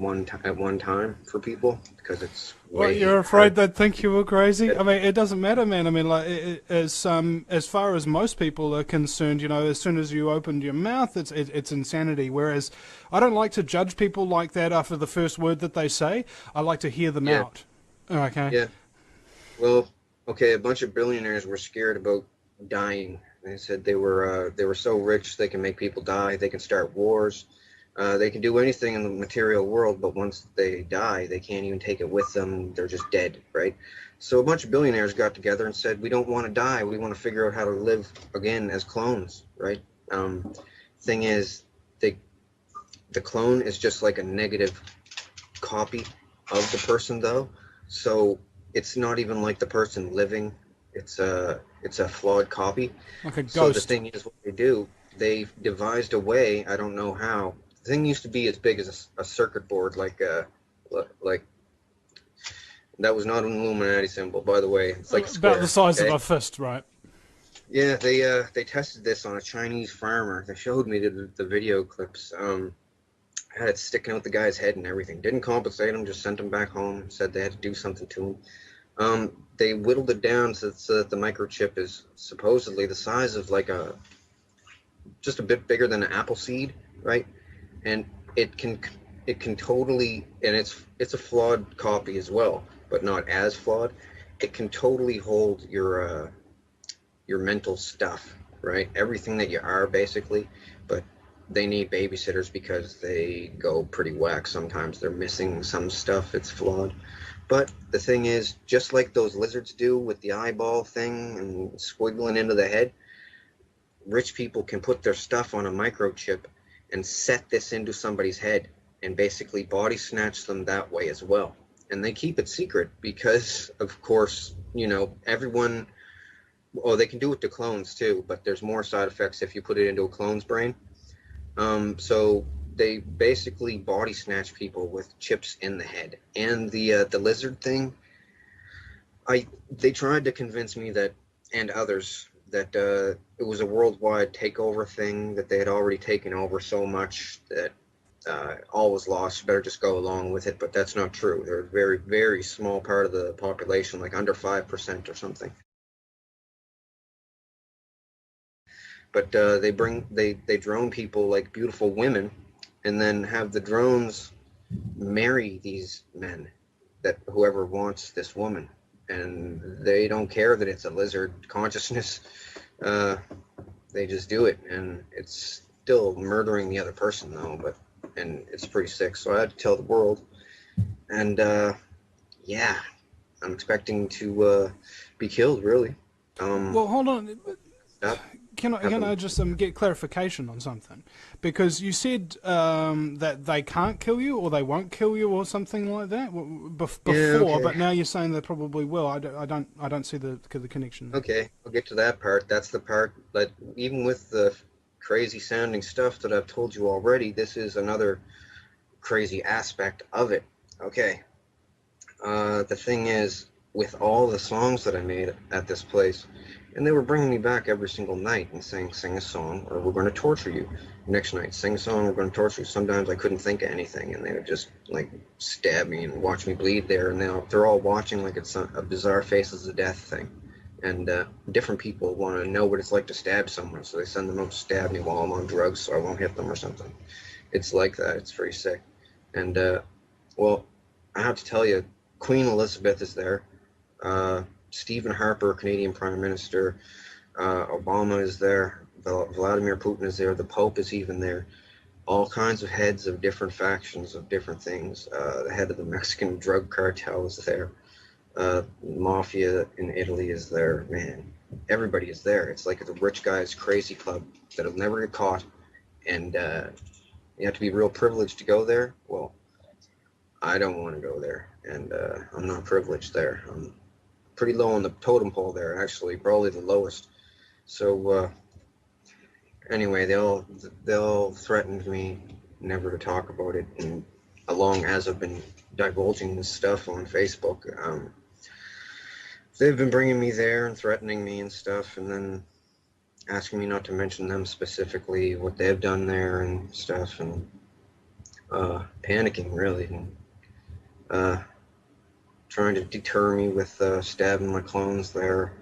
at one time for people, because it's Well, way you're afraid hard. they'd think you were crazy. I mean, it doesn't matter, man. I mean, like, as far as most people are concerned, you know, as soon as you opened your mouth, it's insanity. Whereas, I don't like to judge people like that after the first word that they say. I like to hear them Yeah, out. Okay. yeah. Well, okay, a bunch of billionaires were scared about dying. They said they were so rich they can make people die, they can start wars, they can do anything in the material world, but once they die, they can't even take it with them. They're just dead, right? So a bunch of billionaires got together and said, we don't want to die. We want to figure out how to live again as clones, right? Thing is, they, the clone is just like a negative copy of the person, though. So it's not even like the person living. It's a flawed copy. Like a So the ghost. thing is, what they do, they devised a way. I don't know how. The thing used to be as big as a circuit board, like that was not an Illuminati symbol, by the way. It's like a About the square. size of Okay. a fist, right? Yeah, they tested this on a Chinese farmer. They showed me the video clips. Had it sticking out the guy's head and everything. Didn't compensate him, just sent him back home. Said they had to do something to him. They whittled it down so that the microchip is supposedly the size of like just a bit bigger than an apple seed, right? And it can it can totally, and it's a flawed copy as well, but not as flawed. It can totally hold your mental stuff, right? Everything that you are basically, but they need babysitters because they go pretty whack sometimes. They're missing some stuff. It's flawed. But the thing is, just like those lizards do with the eyeball thing and squiggling into the head, rich people can put their stuff on a microchip and set this into somebody's head and basically body snatch them that way as well. And they keep it secret because, of course, everyone, oh, they can do it to clones too, but there's more side effects if you put it into a clone's brain. So they basically body snatch people with chips in the head. And the lizard thing, they tried to convince me that, and others, that it was a worldwide takeover thing, that they had already taken over so much that all was lost. You better just go along with it. But that's not true. They're a very, very small part of the population, like under 5% or something. But they drone people like beautiful women, and then have the drones marry these men, that whoever wants this woman, and they don't care that it's a lizard consciousness. They just do it, and it's still murdering the other person though. And it's pretty sick. So I had to tell the world, and yeah, I'm expecting to be killed. Really. Well, hold on. That Can I happened. just get clarification on something? Because you said that they can't kill you or they won't kill you or something like that Yeah. before, Okay. but now you're saying they probably will. I don't see the connection there. Okay. I'll get to that part. That's the part that even with the crazy sounding stuff that I've told you already, this is another crazy aspect of it. Okay. The thing is, with all the songs that I made at this place, and they were bringing me back every single night and saying, sing a song or we're going to torture you. Next night, sing a song, we're going to torture you. Sometimes I couldn't think of anything and they would just like stab me and watch me bleed there. And they're all watching like it's a bizarre Faces of Death thing. And different people want to know what it's like to stab someone, so they send them out to stab me while I'm on drugs so I won't hit them or something. It's like that. It's very sick. And well, I have to tell you, Queen Elizabeth is there. Stephen Harper, Canadian Prime Minister. Obama is there. Vladimir Putin is there. The Pope is even there. All kinds of heads of different factions of different things. The head of the Mexican drug cartel is there. Mafia in Italy is there. Man, everybody is there. It's like the rich guy's crazy club that'll never get caught. And you have to be real privileged to go there. Well, I don't want to go there, and I'm not privileged there. I'm pretty low on the totem pole there, actually, probably the lowest. So anyway, they'll threatened me never to talk about it, and along as I've been divulging this stuff on Facebook, they've been bringing me there and threatening me and stuff, and then asking me not to mention them specifically, what they've done there and stuff, and panicking really, and uh, trying to deter me with stabbing my clones there,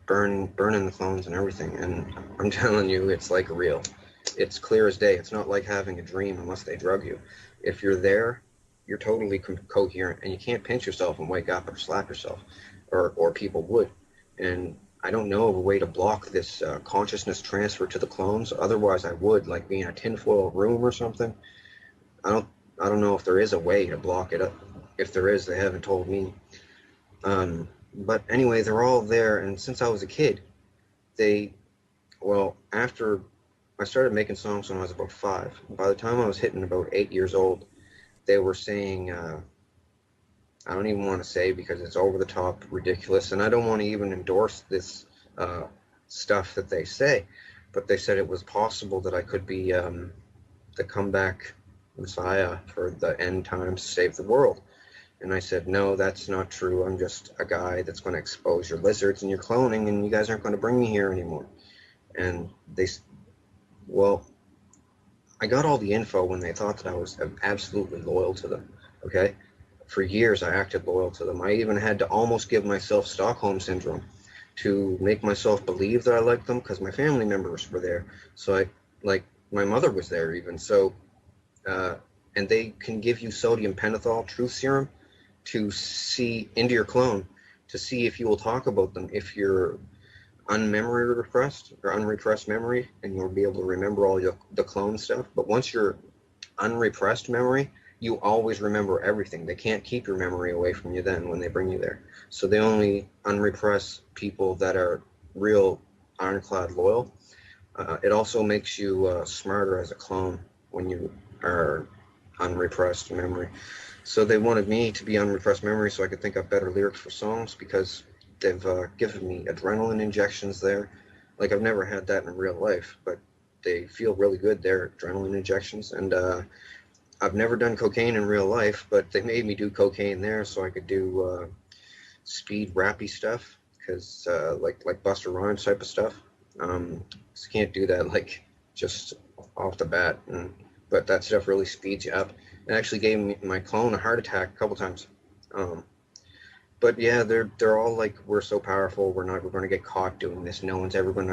burning the clones and everything. And I'm telling you, it's like real. It's clear as day. It's not like having a dream unless they drug you. If you're there, you're totally coherent, and you can't pinch yourself and wake up or slap yourself, or people would. And I don't know of a way to block this consciousness transfer to the clones. Otherwise, I would, like being in a tinfoil room or something. I don't I don't know if there is a way to block it up. If there is, they haven't told me. But anyway, they're all there, and since I was a kid, they after I started making songs when I was about 5. By the time I was hitting about 8 years old, they were saying, I don't even want to say because it's over the top ridiculous, and I don't want to even endorse this uh, stuff that they say, but they said it was possible that I could be the comeback messiah for the end times to save the world. And I said, no, that's not true. I'm just a guy that's going to expose your lizards and your cloning, and you guys aren't going to bring me here anymore. And well, I got all the info when they thought that I was absolutely loyal to them. Okay. For years, I acted loyal to them. I even had to almost give myself Stockholm syndrome to make myself believe that I liked them because my family members were there. So like, my mother was there even. So, uh, and they can give you sodium pentothal truth serum to see into your clone to see if you will talk about them if you're unmemory repressed or unrepressed memory, and you'll be able to remember all the clone stuff. But once you're unrepressed memory, you always remember everything. They can't keep your memory away from you then when they bring you there. So they only unrepress people that are real ironclad loyal. It also makes you smarter as a clone when you are unrepressed memory. So they wanted me to be unrepressed memory so I could think up better lyrics for songs because they've given me adrenaline injections there. Like I've never had that in real life, but they feel really good. They're adrenaline injections, and I've never done cocaine in real life, but they made me do cocaine there so I could do speed rappy stuff because like Buster Rhymes type of stuff. So can't do that like just off the bat, but that stuff really speeds you up. It actually gave my clone a heart attack a couple times. Um, but yeah, they're all like, we're so powerful. We're going to get caught doing this. No one's ever going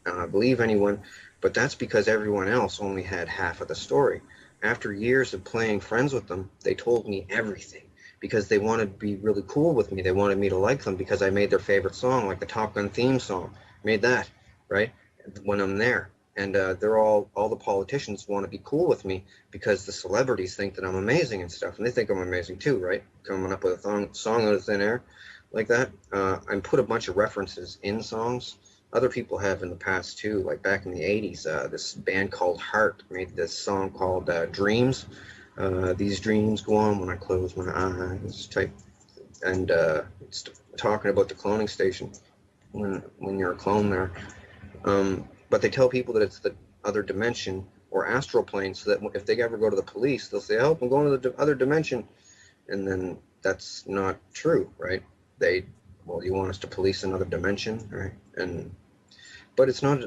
to believe anyone. But that's because everyone else only had half of the story. After years of playing friends with them, they told me everything because they wanted to be really cool with me. They wanted me to like them because I made their favorite song, like the Top Gun theme song. Made that, right? When I'm there. and they're all the politicians want to be cool with me because the celebrities think that I'm amazing and stuff, and they think I'm amazing too, right? Coming up with a song out of thin air like that. I put a bunch of references in songs. Other people have in the past too, like back in the 80s. This band called Heart made this song called Dreams. These dreams go on when I close my eyes type, and it's talking about the cloning station when you're a clone there. But they tell people that it's the other dimension or astral plane, so that if they ever go to the police, they'll say, "Oh, I'm going to the other dimension," and then that's not true, right? Well, you want us to police another dimension, right? But it's not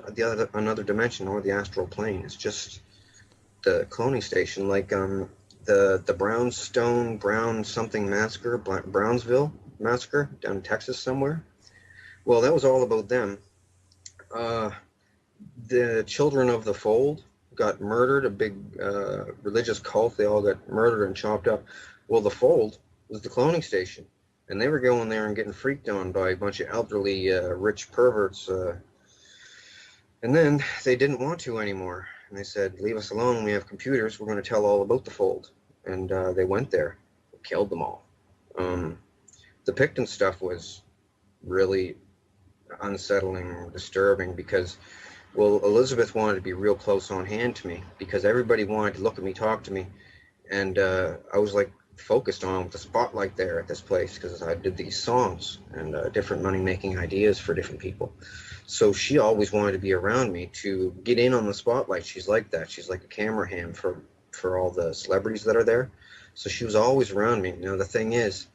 another dimension or the astral plane. It's just the cloning station, like the Brown something massacre, Brownsville massacre down in Texas somewhere. Well, that was all about them. Uh, the Children of the Fold got murdered, a big religious cult. They all got murdered and chopped up. Well, the Fold was the cloning station, and they were going there and getting freaked on by a bunch of elderly, rich perverts. And then they didn't want to anymore, and they said, "Leave us alone. We have computers. We're going to tell all about the Fold." And they went there, killed them all. The Picton stuff was really unsettling, disturbing, because, well, Elizabeth wanted to be real close on hand to me because everybody wanted to look at me, talk to me, and I was like focused on with the spotlight there at this place because I did these songs and different money-making ideas for different people. So she always wanted to be around me to get in on the spotlight. She's like that. She's like a camera ham for all the celebrities that are there. So she was always around me. Now, the thing is,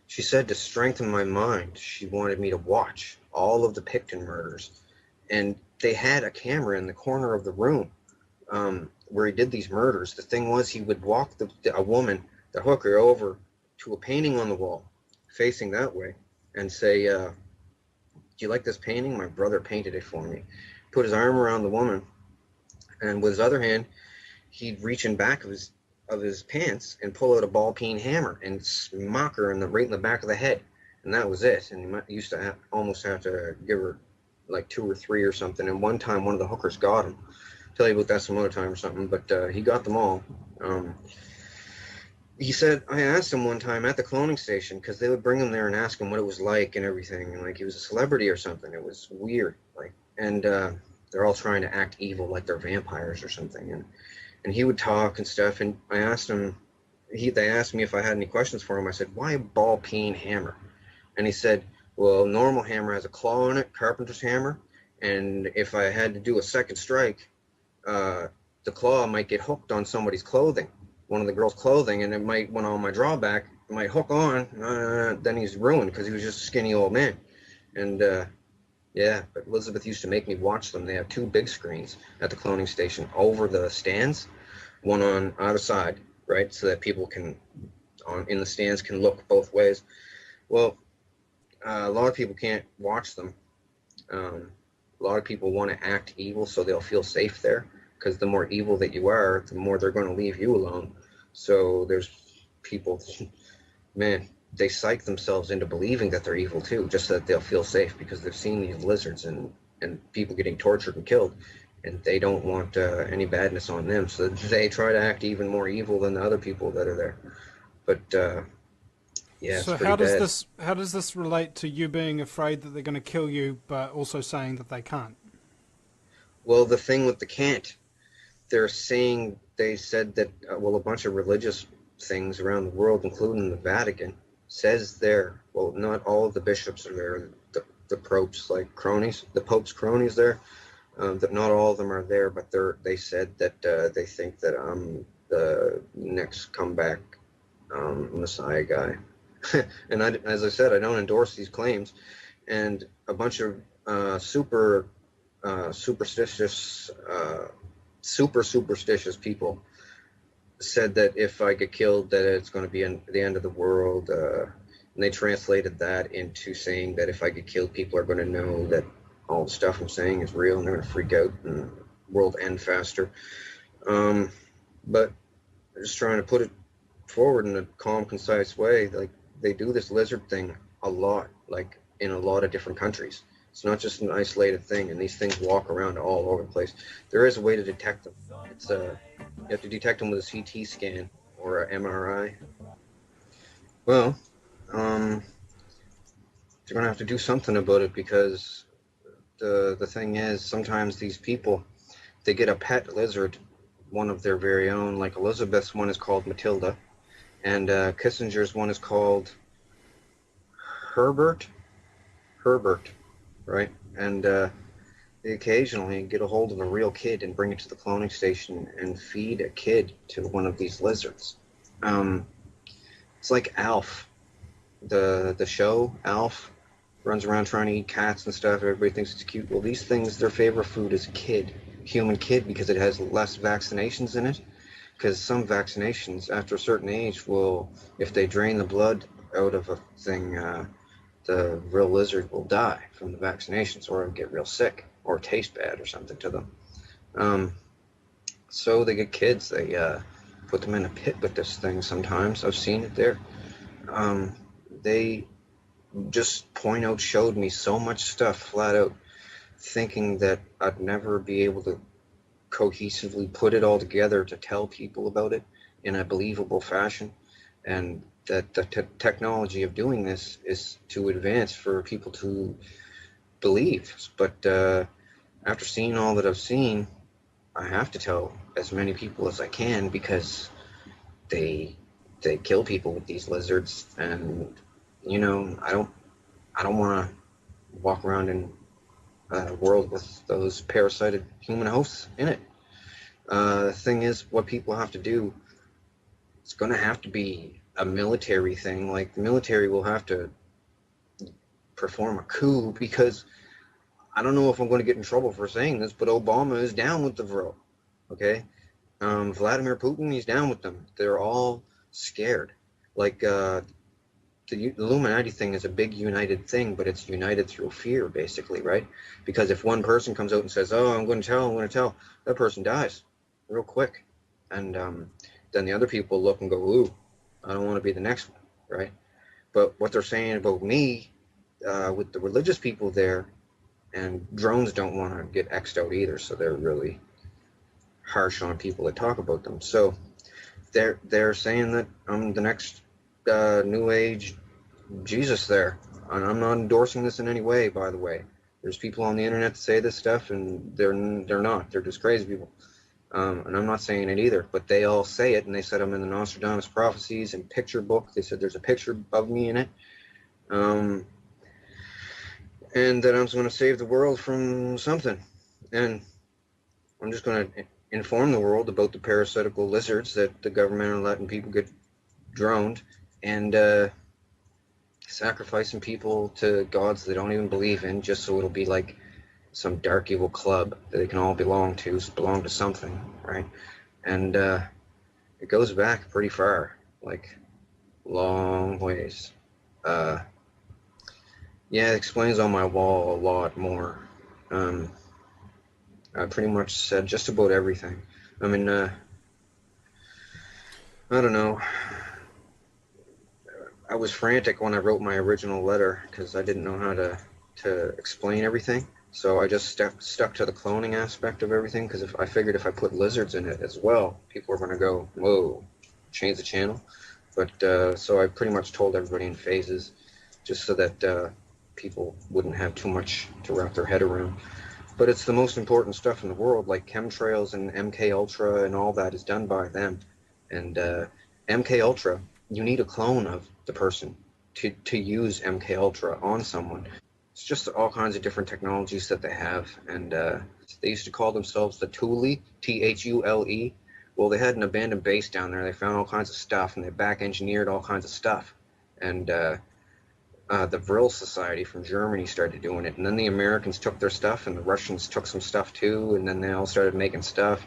she said to strengthen my mind, she wanted me to watch all of the Picton murders. And they had a camera in the corner of the room where he did these murders. The thing was, he would walk a woman, the hooker, over to a painting on the wall facing that way and say, "Do you like this painting? My brother painted it for me." Put his arm around the woman, and with his other hand, he'd reach in back of his pants and pull out a ball-peen hammer and smack her right in the back of the head, and that was it. And he used to almost have to give her like 2 or 3 or something. And one time, one of the hookers got him. I'll tell you about that some other time or something. But he got them all. He said, I asked him one time at the cloning station, because they would bring him there and ask him what it was like and everything, and like he was a celebrity or something. It was weird, like, and they're all trying to act evil, like they're vampires or something, and he would talk and stuff. And I asked him, they asked me if I had any questions for him. I said, "Why a ball-peen hammer?" And he said, "Well, normal hammer has a claw in it, carpenter's hammer, and if I had to do a second strike, the claw might get hooked on somebody's clothing, one of the girls' clothing, and it might, when on my drawback, it might hook on, then he's ruined," because he was just a skinny old man. And yeah, but Elizabeth used to make me watch them. They have 2 big screens at the cloning station over the stands, one on either side, right, so that people in the stands can look both ways. Well, a lot of people can't watch them. A lot of people want to act evil so they'll feel safe there, because the more evil that you are, the more they're going to leave you alone. So there's people, man, they psych themselves into believing that they're evil too, just so that they'll feel safe, because they've seen these lizards and people getting tortured and killed, and they don't want any badness on them. So they try to act even more evil than the other people that are there. But yeah, So it's pretty bad. how does this relate to you being afraid that they're going to kill you, but also saying that they can't? Well, the thing with the can't, they said that, well, a bunch of religious things around the world, including the Vatican, says there, well, not all of the bishops are there, the popes, like cronies, the pope's cronies there, that not all of them are there, but they said that they think that I'm the next comeback Messiah guy. And as I said, I don't endorse these claims. And a bunch of superstitious people said that if I get killed, that it's going to be the end of the world. And they translated that into saying that if I get killed, people are going to know that all the stuff I'm saying is real, and they're going to freak out and the world end faster. But just trying to put it forward in a calm, concise way. Like, they do this lizard thing a lot, like in a lot of different countries. It's not just an isolated thing, and these things walk around all over the place. There is a way to detect them. It's you have to detect them with a CT scan or a MRI. Well, they're gonna have to do something about it, because the thing is, sometimes these people, they get a pet lizard, one of their very own. Like Elizabeth's one is called Matilda, and Kissinger's one is called Herbert. Herbert, right? And they occasionally get a hold of a real kid and bring it to the cloning station and feed a kid to one of these lizards. Um, it's like Alf, the show Alf, runs around trying to eat cats and stuff. Everybody thinks it's cute. Well, these things, their favorite food is a kid, human kid, because it has less vaccinations in it. Because some vaccinations, after a certain age, will, if they drain the blood out of a thing, the real lizard will die from the vaccinations, or get real sick, or taste bad, or something to them. Um, so they get kids. They put them in a pit with this thing. Sometimes I've seen it there. They just showed me so much stuff flat out, thinking that I'd never be able to cohesively put it all together to tell people about it in a believable fashion, and that the technology of doing this is to advance for people to believe. But after seeing all that I've seen, I have to tell as many people as I can, because they kill people with these lizards, and I don't want to walk around in a world with those parasited human hosts in it. The thing is, what people have to do, it's going to have to be a military thing. Like, the military will have to perform a coup, because I don't know if I'm going to get in trouble for saying this, but Obama is down with the Vril. Okay? Vladimir Putin, he's down with them. They're all scared. Like, the Illuminati thing is a big united thing, but it's united through fear, basically, right? Because if one person comes out and says, "Oh, I'm going to tell," that person dies real quick, and then the other people look and go, "Ooh, I don't want to be the next one," right? But what they're saying about me, with the religious people there, and drones don't want to get X'd out either, so they're really harsh on people that talk about them. So they're saying that I'm the next New Age Jesus there. And I'm not endorsing this in any way, by the way. There's people on the internet that say this stuff, and they're not. They're just crazy people. And I'm not saying it either, but they all say it, and they said I'm in the Nostradamus prophecies and picture book. They said there's a picture of me in it, and that I'm going to save the world from something. And I'm just going to inform the world about the parasitical lizards that the government are letting people get droned, and sacrificing people to gods they don't even believe in, just so it'll be like some dark evil club that they can all belong to something, right? And it goes back pretty far, like long ways. Yeah, it explains on my wall a lot more. I pretty much said just about everything. I mean, I don't know. I was frantic when I wrote my original letter, because I didn't know how to explain everything. So I just stuck to the cloning aspect of everything, because I figured if I put lizards in it as well, people were going to go, whoa, change the channel. But so I pretty much told everybody in phases, just so that people wouldn't have too much to wrap their head around. But it's the most important stuff in the world, like chemtrails and MK Ultra and all that is done by them. And MK Ultra, you need a clone of the person to use MK Ultra on someone. It's just all kinds of different technologies that they have, and they used to call themselves the Thule, Thule. Well, they had an abandoned base down there. They found all kinds of stuff, and they back-engineered all kinds of stuff. And the Vril Society from Germany started doing it, and then the Americans took their stuff, and the Russians took some stuff too, and then they all started making stuff.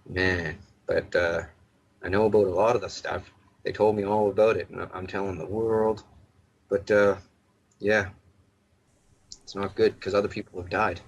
Man, but I know about a lot of the stuff. They told me all about it, and I'm telling the world. But yeah, it's not good, because other people have died.